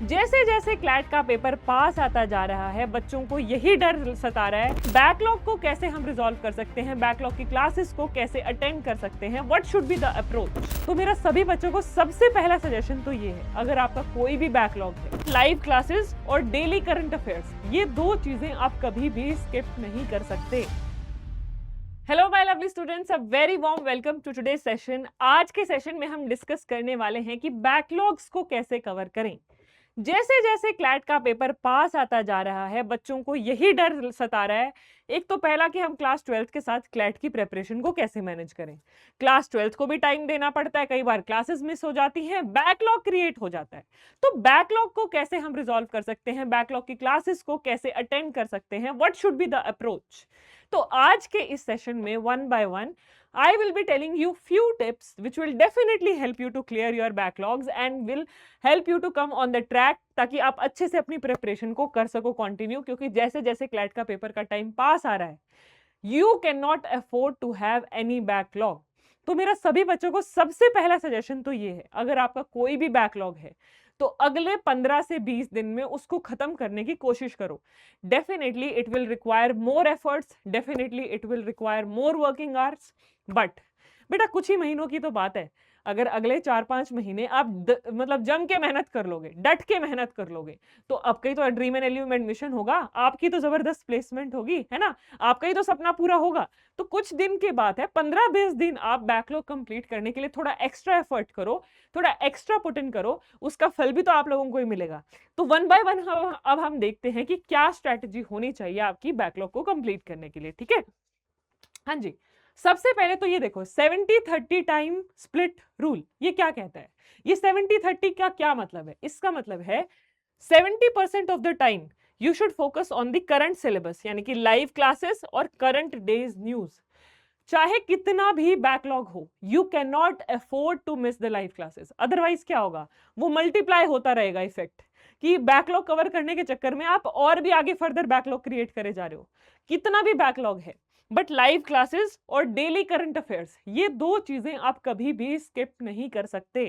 जैसे जैसे क्लैट का पेपर पास आता जा रहा है, बच्चों को यही डर सता रहा है, बैकलॉग को कैसे हम रिजॉल्व कर सकते हैं, बैकलॉग की क्लासेस को कैसे अटेंड कर सकते हैं, what should be the approach. तो मेरा सभी बच्चों को सबसे पहला सजेशन तो ये है, अगर आपका कोई भी बैकलॉग है, लाइव क्लासेस और डेली करंट अफेयर्स, ये दो चीजें आप कभी भी स्किप नहीं कर सकते। Hello my lovely students, a very warm welcome to today session. आज के सेशन में हम डिस्कस करने वाले हैं कि बैकलॉग्स को कैसे कवर करें। जैसे जैसे क्लैट का पेपर पास आता जा रहा है, बच्चों को यही डर सता रहा है। एक तो पहला कि हम क्लास 12th के साथ क्लैट की प्रिपरेशन को कैसे मैनेज करें। क्लास 12th को भी टाइम देना पड़ता है, कई बार क्लासेस मिस हो जाती हैं, बैकलॉग क्रिएट हो जाता है। तो बैकलॉग को कैसे हम रिजॉल्व कर सकते हैं, बैकलॉग की क्लासेस को कैसे अटेंड कर सकते हैं, what should be the approach. तो आज के इस सेशन में one by one I will be telling you few tips which will definitely help you to clear your backlogs and will help you to come on the track, ताकि आप अच्छे से अपनी प्रिपरेशन को कर सको कंटिन्यू। क्योंकि जैसे जैसे क्लैट का पेपर का टाइम पास आ रहा है, you cannot afford to have any backlog. तो मेरा सभी बच्चों को सबसे पहला सजेशन तो ये है, अगर आपका कोई भी बैकलॉग है तो अगले 15 से 20 दिन में उसको खत्म करने की कोशिश करो। Definitely it will require more efforts, definitely it will require more working hours, but बेटा कुछ ही महीनों की तो बात है। अगर अगले 4-5 महीने आप मतलब जम के मेहनत कर लोगे, डट के मेहनत कर लोगे, तो आपका ही तो ड्रीम एंड एल्यूम एडमिशन होगा, आपकी तो जबरदस्त प्लेसमेंट होगी, है ना, आपका ही तो सपना पूरा होगा। तो कुछ दिन की बात है, 15-20 दिन आप बैकलॉग कंप्लीट करने के लिए थोड़ा एक्स्ट्रा एफर्ट करो, थोड़ा एक्स्ट्रा पुट इन करो, उसका फल भी तो आप लोगों को ही मिलेगा। तो वन बाय वन अब हम देखते हैं कि क्या स्ट्रैटेजी होनी चाहिए आपकी बैकलॉग को कंप्लीट करने के लिए। ठीक है, हाँ जी। सबसे पहले तो ये देखो 70-30 टाइम स्प्लिट रूल, ये क्या कहता है। ये 70-30 का क्या मतलब है, इसका मतलब है 70% of the time you should focus on the current syllabus, यानी कि लाइव क्लासेस और करंट डेज न्यूज। चाहे कितना भी बैकलॉग हो, you cannot afford to miss the live classes. Otherwise क्या होगा, वो मल्टीप्लाई होता रहेगा इफेक्ट, कि बैकलॉग कवर करने के चक्कर में आप और भी आगे फर्दर बैकलॉग क्रिएट करे जा रहे हो। कितना भी बैकलॉग है, बट लाइव क्लासेस और डेली करंट अफेयर्स, ये दो चीजें आप कभी भी स्किप नहीं कर सकते।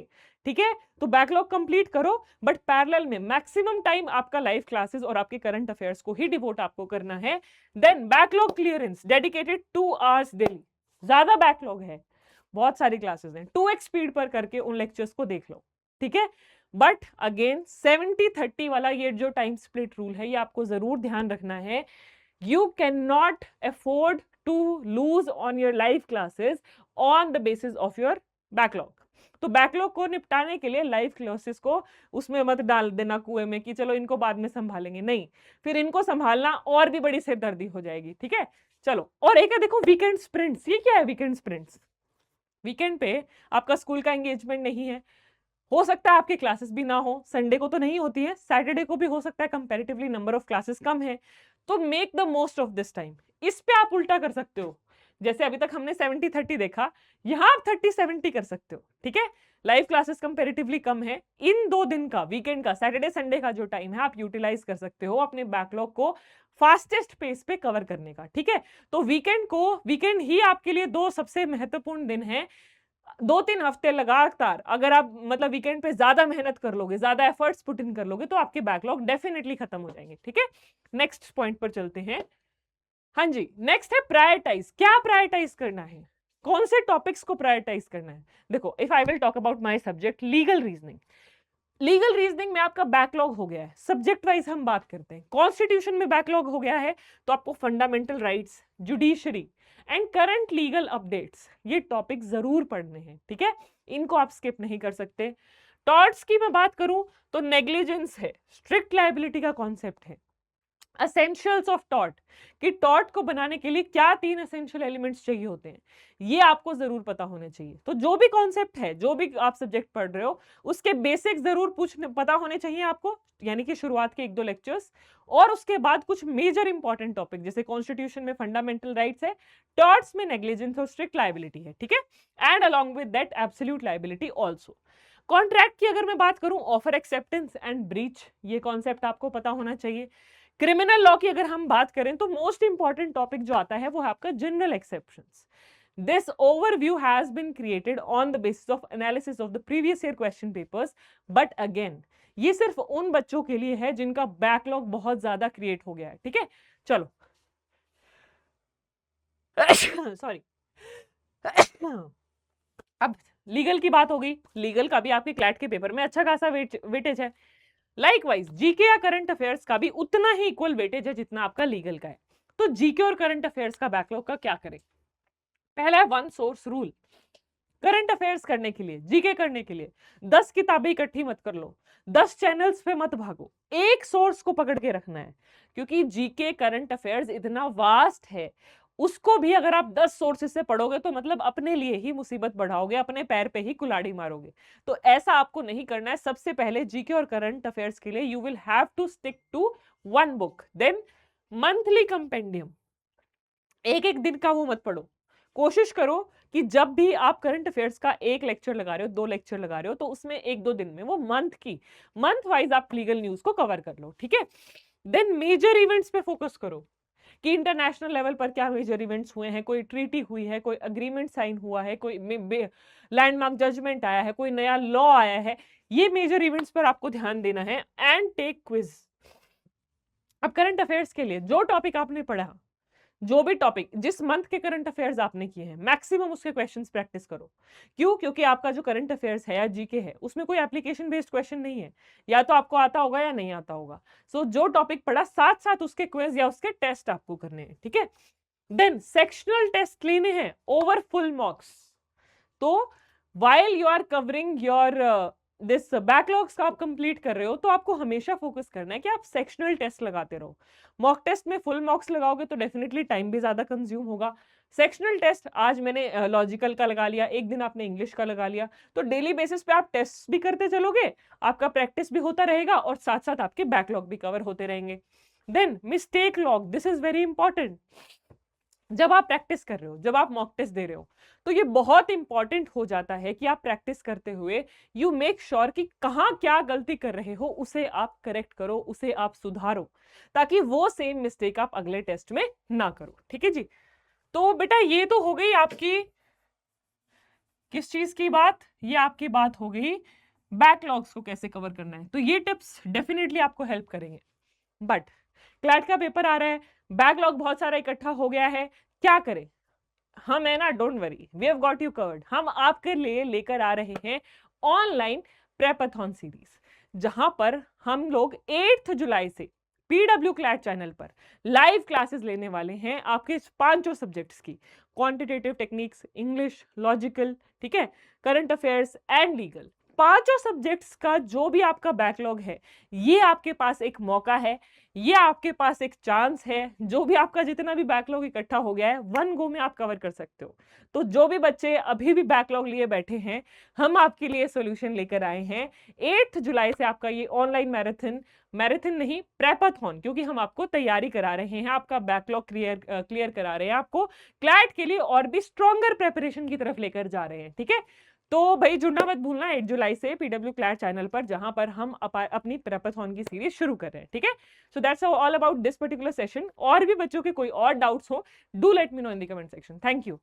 ठीक है, तो बैकलॉग कंप्लीट करो, बट पैरेलल में मैक्सिमम टाइम आपका लाइव क्लासेस और आपके करंट अफेयर्स को ही डिवोट आपको करना है। Then backlog clearance dedicated 2 hours daily. ज्यादा बैकलॉग है, बहुत सारी क्लासेस हैं, 2x स्पीड पर करके उन लेक्चर्स को देख लो। ठीक है, बट अगेन 70-30 वाला ये जो टाइम स्प्लिट रूल है, ये आपको जरूर ध्यान रखना है। You cannot afford to lose on your live classes on the basis of your backlog. तो बैकलॉग को निपटाने के लिए लाइव क्लासेस को उसमें मत डाल देना कुएं में कि चलो इनको बाद में संभालेंगे, नहीं, फिर इनको संभालना और भी बड़ी सिरदर्दी हो जाएगी। ठीक है, चलो। और एक है देखो वीकेंड स्प्रिंट्स। ये क्या है वीकेंड स्प्रिंट्स? वीकेंड पे आपका स्कूल का एंगेजमेंट नहीं है, हो सकता है आपकी क्लासेस भी ना हो, संडे को तो नहीं होती है, सैटरडे को भी हो सकता है, कंपैरेटिवली नंबर ऑफ क्लासेस कम है, तो make the most of this time. इस पे आप उल्टा कर सकते हो, जैसे अभी तक हमने 70-30 देखा, यहां आप 30-70 कर सकते हो। ठीक है, लाइव क्लासेस कंपैरेटिवली कम है, इन 2 दिन का, वीकेंड का, सैटरडे संडे का जो टाइम है आप यूटिलाइज कर सकते हो अपने बैकलॉग को फास्टेस्ट पेस पे कवर करने का। ठीक है, तो वीकेंड ही आपके लिए 2 सबसे महत्वपूर्ण दिन है। 2-3 हफ्ते लगातार अगर आप मतलब वीकेंड पे ज्यादा मेहनत कर लोगे, ज्यादा एफर्ट्स पुट इन कर लोगे, तो आपके बैकलॉग डेफिनेटली खत्म हो जाएंगे। ठीक है, नेक्स्ट पॉइंट पर चलते हैं। हाँ जी, नेक्स्ट है प्रायोरिटाइज। क्या प्रायोरिटाइज करना है, कौन से टॉपिक्स को प्रायोरिटाइज करना है। देखो, if I will talk about my subject legal reasoning, legal reasoning में आपका बैकलॉग हो गया है। सब्जेक्ट वाइज हम बात करते हैं, कॉन्स्टिट्यूशन में बैकलॉग हो गया है, तो आपको fundamental rights, judiciary and current legal updates, ये टॉपिक जरूर पढ़ने हैं। ठीक है, इनको आप स्किप नहीं कर सकते। टॉर्ट्स की मैं बात करूं तो नेग्लिजेंस है, स्ट्रिक्ट लायबिलिटी का कॉन्सेप्ट है, असेंशियल्स ऑफ टॉर्ट, कि टॉर्ट को बनाने के लिए क्या 3 एसेंशियल एलिमेंट्स चाहिए होते हैं, ये आपको जरूर पता होने चाहिए। तो जो भी कॉन्सेप्ट है, जो भी आप सब्जेक्ट पढ़ रहे हो, उसके बेसिक्स जरूर पता होने चाहिए आपको, यानी कि शुरुआत के 1-2 लेक्चर्स, और उसके बाद कुछ मेजर इंपॉर्टेंट टॉपिक, जैसे कॉन्स्टिट्यूशन में फंडामेंटल राइट्स है, टॉर्ट्स में नेग्लिजेंस और स्ट्रिक्ट लायबिलिटी है। ठीक है, and along with that absolute liability also. Contract की अगर मैं बात करूं, ऑफर एक्सेप्टेंस एंड ब्रीच, ये कॉन्सेप्ट आपको पता होना चाहिए। क्रिमिनल लॉ की अगर हम बात करें तो मोस्ट इंपॉर्टेंट टॉपिक जो आता है वो है आपका general exceptions. This overview has been created on the basis of analysis of the previous year question papers, but again ये सिर्फ उन बच्चों के लिए है जिनका बैकलॉग बहुत ज्यादा क्रिएट हो गया है, ठीक है। चलो सॉरी अब लीगल की बात हो गई। लीगल का भी आपके क्लैट के पेपर में अच्छा खासा वेटेज है। लाइकवाइज जीके या करंट अफेयर्स का भी उतना ही इक्वल वेटेज है जितना आपका लीगल का है। तो जीके और करंट अफेयर्स का बैकलॉग का क्या करें? पहला है one source rule. Current affairs करने के लिए, जीके करने के लिए 10 किताबें इकट्ठी मत कर लो, 10 चैनल्स पे मत भागो, एक सोर्स को पकड़ के रखना है। क्योंकि जीके करंट अफेयर्स इतना वास्ट है, उसको भी अगर आप 10 सोर्सेज से पढ़ोगे तो मतलब अपने लिए ही मुसीबत बढ़ाओगे, अपने पैर पे ही कुल्हाड़ी मारोगे। तो ऐसा आपको नहीं करना है। सबसे पहले जीके और करंट अफेयर्स के लिए you will have to stick to one book, then monthly compendium. एक एक दिन का वो मत पढ़ो। कोशिश करो कि जब भी आप करंट अफेयर्स का एक लेक्चर लगा रहे हो, 2 लेक्चर लगा रहे हो, तो उसमें 1-2 दिन में वो मंथ वाइज आप लीगल न्यूज को कवर कर लो, ठीक है। देन मेजर इवेंट्स पे फोकस करो कि इंटरनेशनल लेवल पर क्या मेजर इवेंट्स हुए हैं, कोई ट्रीटी हुई है, कोई अग्रीमेंट साइन हुआ है, कोई लैंडमार्क जजमेंट आया है, कोई नया लॉ आया है। ये मेजर इवेंट्स पर आपको ध्यान देना है। And take quiz. अब करंट अफेयर्स के लिए जो टॉपिक आपने पढ़ा, जो भी टॉपिक जिस मंथ के करंट अफेयर्स आपने किए हैं, मैक्सिमम उसके क्वेश्चंस प्रैक्टिस करो। क्यों? क्योंकि आपका जो करंट अफेयर्स है या जीके है, उसमें कोई एप्लीकेशन बेस्ड क्वेश्चन नहीं है, या तो आपको आता होगा या नहीं आता होगा। सो जो टॉपिक पढ़ा साथ साथ उसके क्विज या उसके टेस्ट आपको करने हैं, ठीक है। देन सेक्शनल टेस्ट लेने हैं ओवर फुल मार्क्स। तो while you are covering your this backlogs का आप कंप्लीट कर रहे हो, तो आपको हमेशा फोकस करना है कि आप सेक्शनल टेस्ट लगाते रहो। मॉक टेस्ट में फुल मार्क्स लगाओगे तो डेफिनेटली टाइम भी ज्यादा कंज्यूम होगा। सेक्शनल टेस्ट आज मैंने लॉजिकल का लगा लिया, एक दिन आपने इंग्लिश का लगा लिया, तो डेली बेसिस पे आप टेस्ट भी करते चलोगे, आपका प्रैक्टिस भी होता रहेगा और साथ साथ आपके बैकलॉग भी कवर होते रहेंगे। Then mistake log, this is very important. जब आप प्रैक्टिस कर रहे हो, जब आप मॉक टेस्ट दे रहे हो, तो ये बहुत इंपॉर्टेंट हो जाता है कि आप प्रैक्टिस करते हुए यू मेक श्योर कि कहाँ क्या गलती कर रहे हो, उसे आप करेक्ट करो, उसे आप सुधारो, ताकि वो सेम मिस्टेक आप अगले टेस्ट में ना करो, ठीक है जी। तो बेटा ये तो हो गई आपकी किस चीज की बात, ये आपकी बात हो गई बैकलॉग्स को कैसे कवर करना है। तो ये टिप्स डेफिनेटली आपको हेल्प करेंगे। बट क्लैट का पेपर आ रहा है, बैकलॉग बहुत सारा इकट्ठा हो गया है, क्या करें? हम है ना, don't worry, we have got you covered. हम आपके लिए लेकर आ रहे हैं ऑनलाइन प्रेपाथॉन सीरीज, जहां पर हम लोग 8 जुलाई से पीडब्ल्यू क्लैट चैनल पर लाइव क्लासेस लेने वाले हैं आपके 5 सब्जेक्ट्स की, क्वांटिटेटिव टेक्निक्स, इंग्लिश, लॉजिकल, ठीक है, current affairs and legal. 5 subjects का जो भी आपका बैकलॉग है, ये आपके पास एक मौका है, ये आपके पास एक चांस है। जो भी आपका जितना भी बैकलॉग इकट्ठा हो गया है, वन गो में आप कवर कर सकते हो। तो जो भी बच्चे अभी भी बैकलॉग लिए बैठे हैं, हम आपके लिए सॉल्यूशन लेकर आए हैं। 8 जुलाई से आपका ये ऑनलाइन मैराथन नहीं, प्रेपाथॉन, क्योंकि हम आपको तैयारी करा रहे हैं, आपका बैकलॉग क्लियर करा रहे हैं, आपको क्लैट के लिए और भी स्ट्रॉन्गर प्रेपरेशन की तरफ लेकर जा रहे हैं, ठीक है। तो भाई जुड़ना मत भूलना 8 जुलाई से पीडब्ल्यू क्लैट चैनल पर, जहां पर हम अपनी प्रेपाथॉन की सीरीज शुरू कर रहे हैं, ठीक है। So that's all about this particular session. और भी बच्चों के कोई और डाउट्स हो, do let me know in the comment section. Thank you.